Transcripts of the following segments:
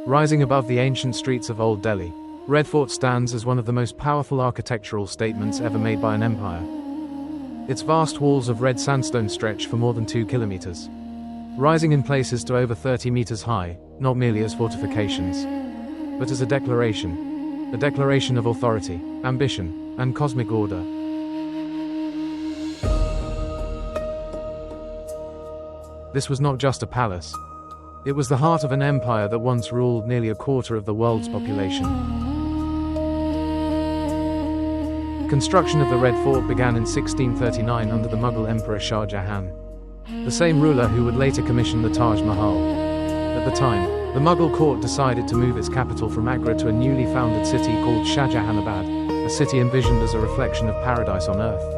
Rising above the ancient streets of Old Delhi, Red Fort stands as one of the most powerful architectural statements ever made by an empire. Its vast walls of red sandstone stretch for more than 2 kilometers, rising in places to over 30 meters high, not merely as fortifications, but as a declaration of authority, ambition, and cosmic order. This was not just a palace. It was the heart of an empire that once ruled nearly a quarter of the world's population. Construction of the Red Fort began in 1639 under the Mughal Emperor Shah Jahan, the same ruler who would later commission the Taj Mahal. At the time, the Mughal court decided to move its capital from Agra to a newly founded city called Shahjahanabad, a city envisioned as a reflection of paradise on earth.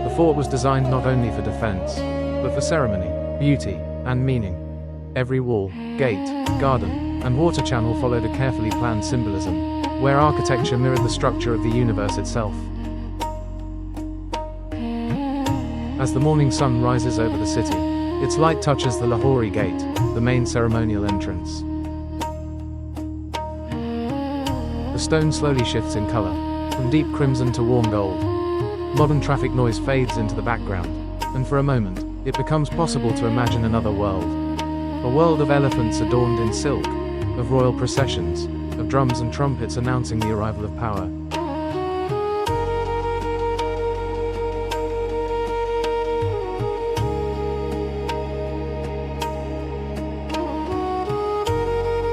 The fort was designed not only for defense, but for ceremony, beauty, and meaning. Every wall, gate, garden, and water channel followed a carefully planned symbolism, where architecture mirrored the structure of the universe itself. As the morning sun rises over the city, its light touches the Lahori Gate, the main ceremonial entrance. The stone slowly shifts in color, from deep crimson to warm gold. Modern traffic noise fades into the background, and for a moment, it becomes possible to imagine another world. A world of elephants adorned in silk, of royal processions, of drums and trumpets announcing the arrival of power.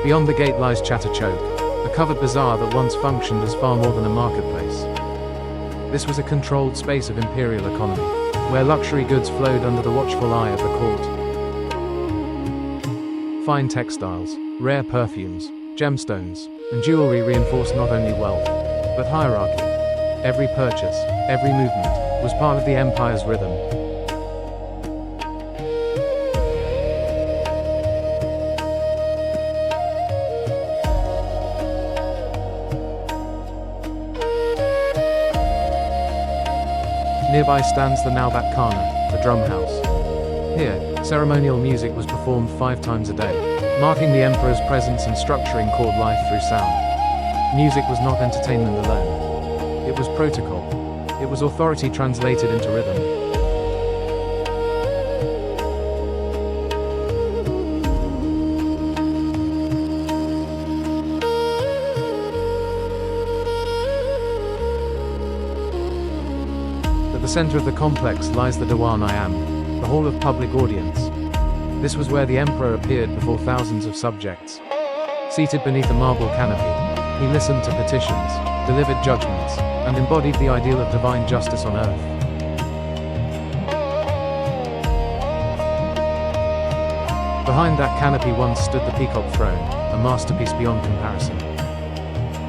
Beyond the gate lies Chatter Chowk, a covered bazaar that once functioned as far more than a marketplace. This was a controlled space of imperial economy, where luxury goods flowed under the watchful eye of the court. Fine textiles, rare perfumes, gemstones, and jewelry reinforced not only wealth, but hierarchy. Every purchase, every movement, was part of the empire's rhythm. Nearby stands the Naubat Khana, the drum house. Here, ceremonial music was performed 5 times a day, marking the emperor's presence and structuring court life through sound. Music was not entertainment alone. It was protocol. It was authority translated into rhythm. At the center of the complex lies the Diwan-i-Am, the hall of public audience. This was where the emperor appeared before thousands of subjects. Seated beneath a marble canopy, he listened to petitions, delivered judgments, and embodied the ideal of divine justice on earth. Behind that canopy once stood the Peacock Throne, a masterpiece beyond comparison.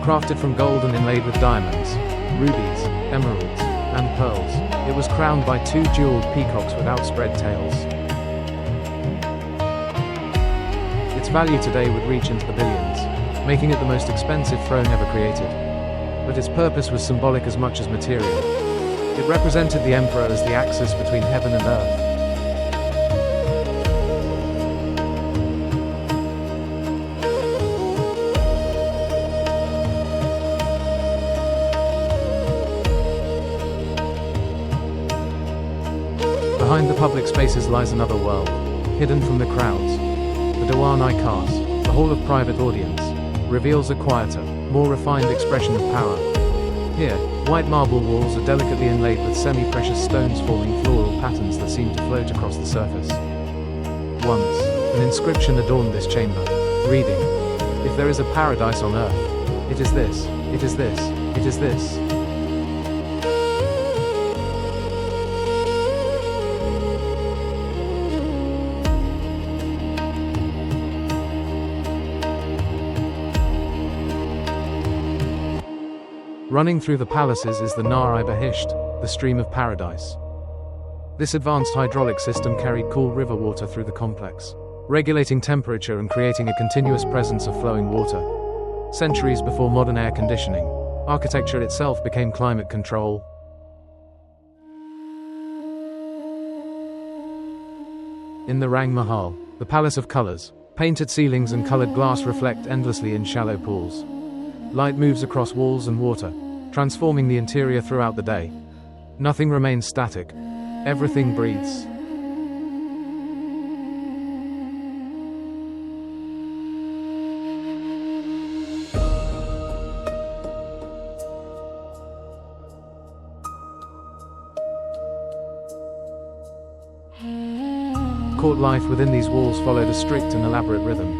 Crafted from gold and inlaid with diamonds, rubies, emeralds, and pearls, it was crowned by 2 jeweled peacocks with outspread tails. Its value today would reach into the billions, making it the most expensive throne ever created. But its purpose was symbolic as much as material. It represented the emperor as the axis between heaven and earth. Behind the public spaces lies another world, hidden from the crowds. The Diwan-i-Khas, the hall of private audience, reveals a quieter, more refined expression of power. Here, white marble walls are delicately inlaid with semi-precious stones forming floral patterns that seem to float across the surface. Once, an inscription adorned this chamber, reading, "If there is a paradise on earth, it is this, it is this, it is this." Running through the palaces is the Nahr-i-Bihisht, the stream of paradise. This advanced hydraulic system carried cool river water through the complex, regulating temperature and creating a continuous presence of flowing water. Centuries before modern air conditioning, architecture itself became climate control. In the Rang Mahal, the palace of colors, painted ceilings and colored glass reflect endlessly in shallow pools. Light moves across walls and water, transforming the interior throughout the day. Nothing remains static. Everything breathes. Court life within these walls followed a strict and elaborate rhythm.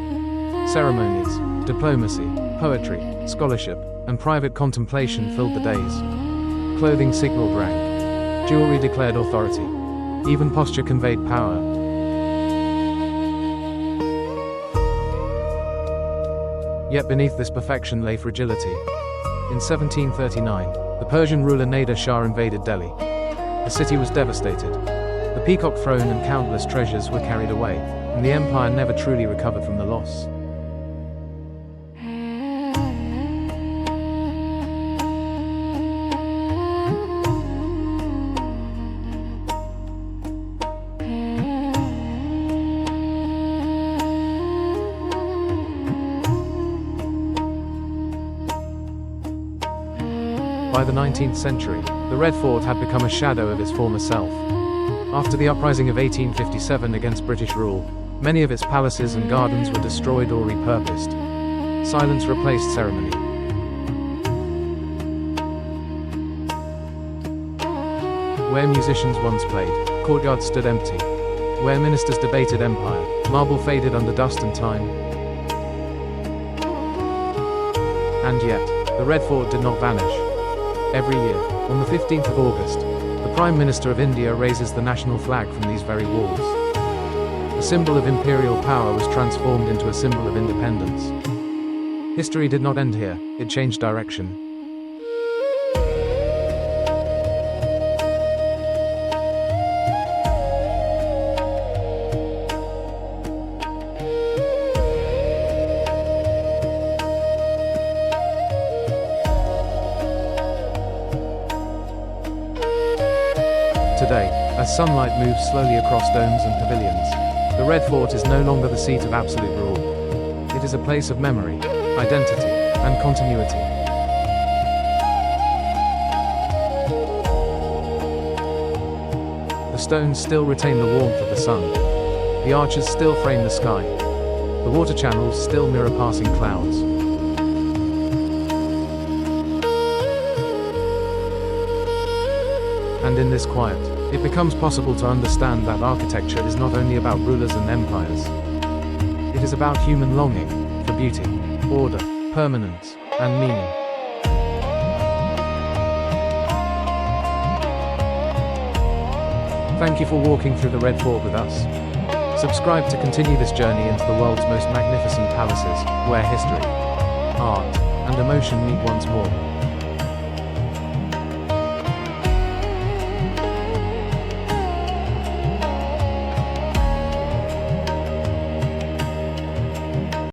Ceremonies, diplomacy, poetry, scholarship, and private contemplation filled the days. Clothing signaled rank. Jewelry declared authority. Even posture conveyed power. Yet beneath this perfection lay fragility. In 1739, the Persian ruler Nader Shah invaded Delhi. The city was devastated. The Peacock Throne and countless treasures were carried away, and the empire never truly recovered from the loss. By the 19th century, the Red Fort had become a shadow of its former self. After the uprising of 1857 against British rule, many of its palaces and gardens were destroyed or repurposed. Silence replaced ceremony. Where musicians once played, courtyards stood empty. Where ministers debated empire, marble faded under dust and time. And yet, the Red Fort did not vanish. Every year, on the 15th of August, the Prime Minister of India raises the national flag from these very walls. The symbol of imperial power was transformed into a symbol of independence. History did not end here, it changed direction. Today, as sunlight moves slowly across domes and pavilions, the Red Fort is no longer the seat of absolute rule. It is a place of memory, identity, and continuity. The stones still retain the warmth of the sun. The arches still frame the sky. The water channels still mirror passing clouds. And in this quiet, it becomes possible to understand that architecture is not only about rulers and empires. It is about human longing for beauty, order, permanence, and meaning. Thank you for walking through the Red Fort with us. Subscribe to continue this journey into the world's most magnificent palaces, where history, art, and emotion meet once more.